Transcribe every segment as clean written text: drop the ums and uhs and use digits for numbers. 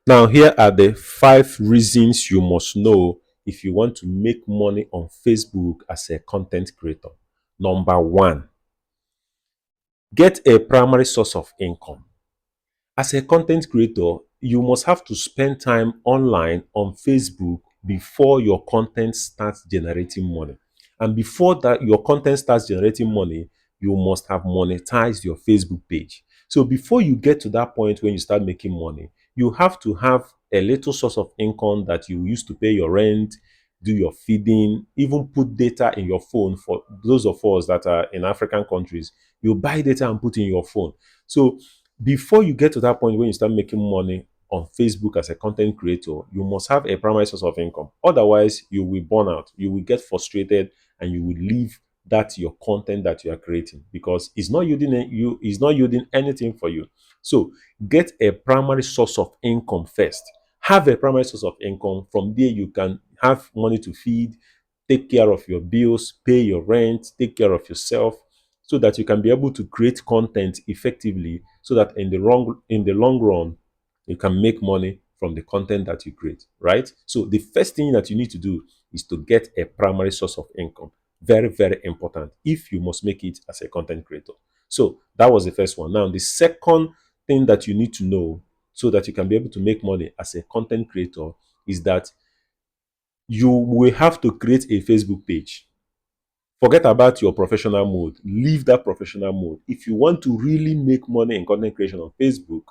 Now, here are the 5 reasons you must know if you want to make money on Facebook as a content creator. Number 1, get a primary source of income. As a content creator, you must have to spend time online on Facebook before your content starts generating money. And before that, your content starts generating money, you must have monetized your Facebook page. So before you get to that point when you start making money, you have to have a little source of income that you use to pay your rent, do your feeding, even put data in your phone. For those of us that are in African countries, you buy data and put in your phone. So before you get to that point when you start making money on Facebook as a content creator, you must have a primary source of income. Otherwise, you will burn out, you will get frustrated, and you will leave that your content that you are creating because it's not yielding anything for you. So get a primary source of income first. Have a primary source of income. From there, you can have money to feed, take care of your bills, pay your rent, take care of yourself, so that you can be able to create content effectively so that in the long run you can make money from the content that you create, right? So the first thing that you need to do is to get a primary source of income. Very, very important if you must make it as a content creator. So that was the first one. Now, the second thing that you need to know so that you can be able to make money as a content creator is that you will have to create a Facebook page. Forget about your professional mode. Leave that professional mode. If you want to really make money in content creation on Facebook,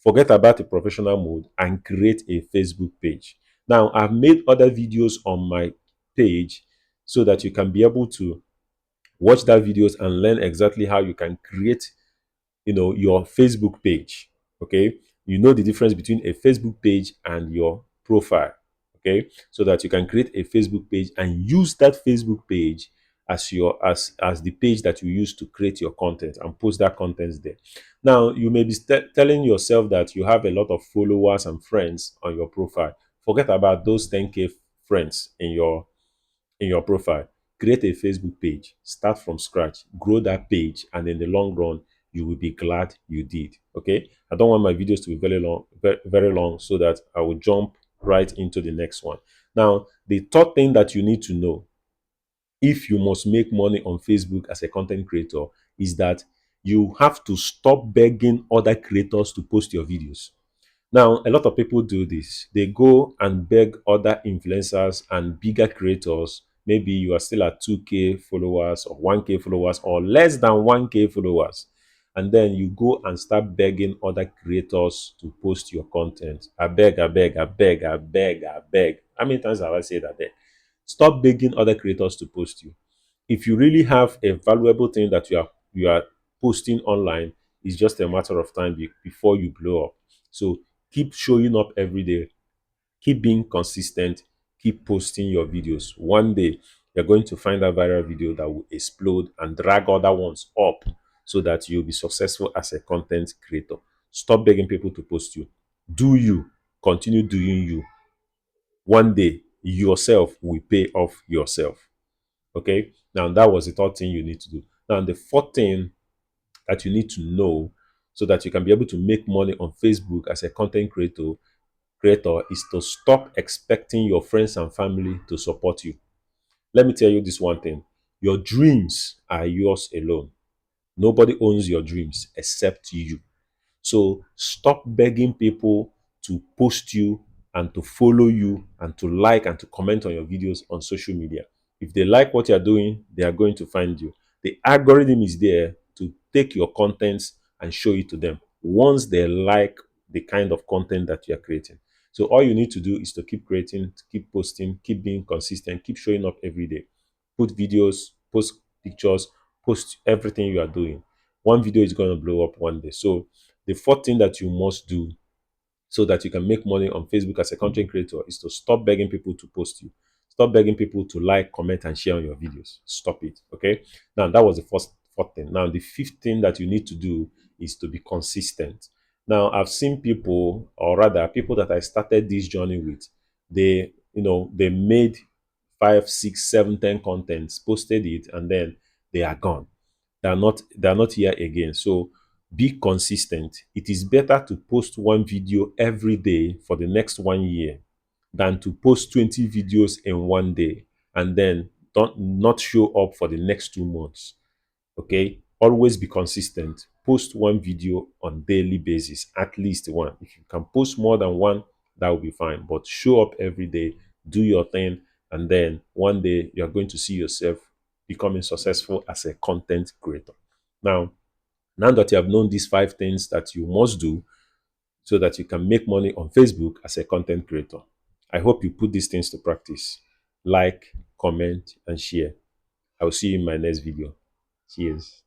forget about the professional mode and create a Facebook page. Now, I've made other videos on my page so that you can be able to watch that videos and learn exactly how you can create, your Facebook page. Okay, you know the difference between a Facebook page and your profile. Okay, so that you can create a Facebook page and use that Facebook page as as the page that you use to create your content and post that content there. Now, you may be telling yourself that you have a lot of followers and friends on your profile. Forget about those 10K friends in your profile. Create a Facebook page, start from scratch, grow that page, and in the long run, you will be glad you did. Okay. I don't want my videos to be very long, very long, so that I will jump right into the next one. Now, the third thing that you need to know if you must make money on Facebook as a content creator is that you have to stop begging other creators to post your videos. Now, a lot of people do this. They go and beg other influencers and bigger creators. Maybe you are still at 2K followers or 1K followers or less than 1K followers. And then you go and start begging other creators to post your content. I beg, I beg, I beg, I beg, I beg. How many times have I said that there? Stop begging other creators to post you. If you really have a valuable thing that you are posting online, it's just a matter of time before you blow up. So keep showing up every day, keep being consistent, keep posting your videos. One day you're going to find a viral video that will explode and drag other ones up so that you'll be successful as a content creator. Stop begging people to post you. Do you, continue doing you. One day yourself will pay off yourself. Okay. Now that was the third thing you need to do. Now the fourth thing that you need to know so that you can be able to make money on Facebook as a content creator is to stop expecting your friends and family to support you. Let me tell you this one thing. Your dreams are yours alone. Nobody owns your dreams except you. So stop begging people to post you and to follow you and to like and to comment on your videos on social media. If they like what you're doing, they are going to find you. The algorithm is there to take your contents and show it to them once they like the kind of content that you're creating. So all you need to do is to keep creating, keep posting, keep being consistent, keep showing up every day. Put videos, post pictures, post everything you are doing. One video is going to blow up one day. So the fourth thing that you must do so that you can make money on Facebook as a content creator is to stop begging people to post you. Stop begging people to like, comment, and share on your videos. Stop it. Okay. Now that was the fourth thing. Now the fifth thing that you need to do is to be consistent. Now I've seen people, or rather people that I started this journey with, they made 5, 6, 7, 10 contents, posted it, and then they are gone. They are not here again. So Be consistent. It is better to post one video every day for the next 1 year than to post 20 videos in one day and then don't not show up for the next 2 months. Okay, always be consistent. Post one video on daily basis, at least one. If you can post more than one, that will be fine, but show up every day, do your thing, and then one day you're going to see yourself becoming successful as a content creator. Now that you have known these 5 things that you must do so that you can make money on Facebook as a content creator, I hope you put these things to practice. Like, comment, and share. I will see you in my next video. Cheers.